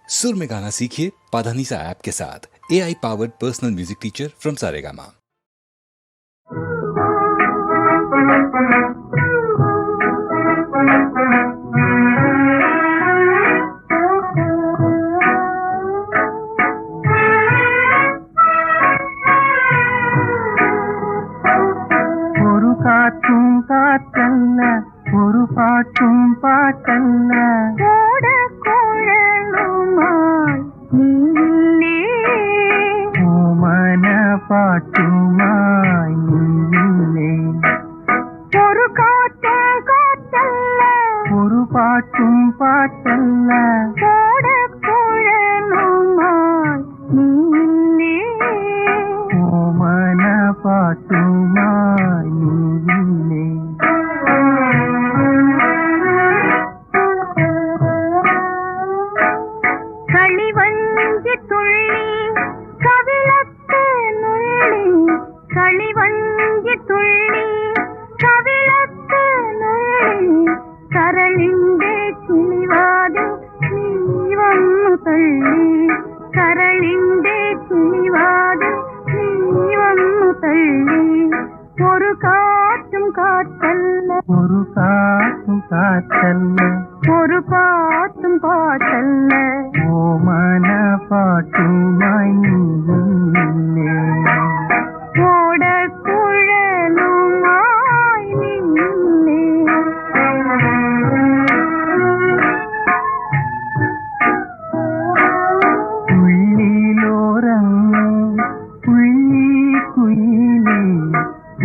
सुर में गाना सीखिए पाधानीसा ऐप के साथ। AI powered personal music teacher from Saregama. ஒரு காற்றும் காற்றல்ல, ஒரு பாட்டும் பாட்டல்ல, ஓட குழலுமாய் நீ ஓமன பாட்டுமாய் நீ ஒரு காற்றும் காற்றல்ல, ஒரு பாட்டும் பாட்டல்ல, ஓட குழலுமாய் நீ ஓமன பாட்டுமாய் நீ களிவஞ்சி துள்ளி கவிழத்து நுள்ளி, களிவஞ்சி துள்ளி கவிழத்து நுள்ளி, ಕರಳಿಂದೆ ಚಿಲಿವಾದು ನೀವನ್ನು ತಳ್ಳಿ, ಕರಳಿಂದೆ ಚಿಲಿವಾದು ನೀವನ್ನು ತಳ್ಳಿ, ஒரு காற்றும் காற்றல்ல, ஒரு காற்றும் காற்றல்ல, ஒரு பாட்டும் பாட்டல்ல, ஓமன பாட்டுமாய் நீ ஓட குழலுமாய் நின்னே. ഉള്ളിലോരങ്ങ് ഉള്ളി കുയിലേ,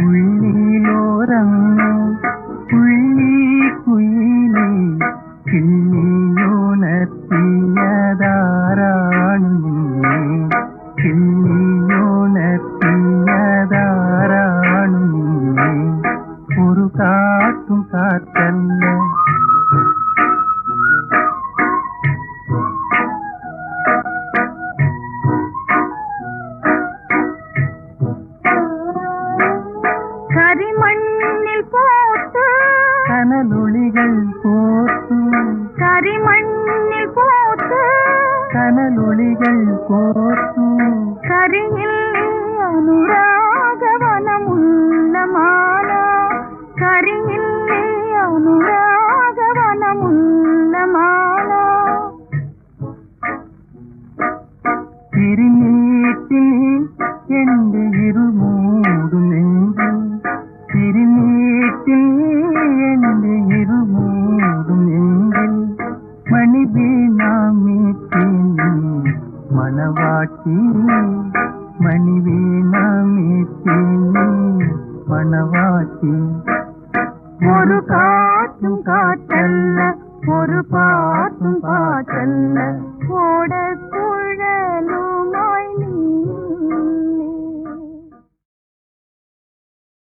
ഉള്ളിലോരങ്ങ് ഉള്ളി കുയിലേ, കിള്ളിയോണത്തിയതാരാണ് നിന്നെ, കിള്ളിയോണത്തിയതാരാണ് നിന്നെ, ഒരു കാറ്റും കാറ്റല്ല, കരിമണ്ണിൽ പോത്തു കനലൊളികൾ കോർത്തു, കരിമണ്ണിൽ പോത്തു കനലൊളികൾ കോർത്തു, കരിയിൽ അനുരാഗവനമുള്ള മാല, കരിയിൽ അനുരാഗവനമുള്ള മാല, തിരിനീട്ടി നീ എന്റെ ഇരുമൂടും നെഞ്ചിൽ, തിരിനീട്ടി നീ എന്റെ ഇരുമൂടും നെഞ്ചിൽ, മണിവീണാമീട്ടി നീ മണവാട്ടി, മണിവീണാമീട്ടി നീ മണവാട്ടി, ഒരു കാറ്റും കാറ്റല്ല, ഒരു പാട്ടും പാട്ടല്ല, ഓട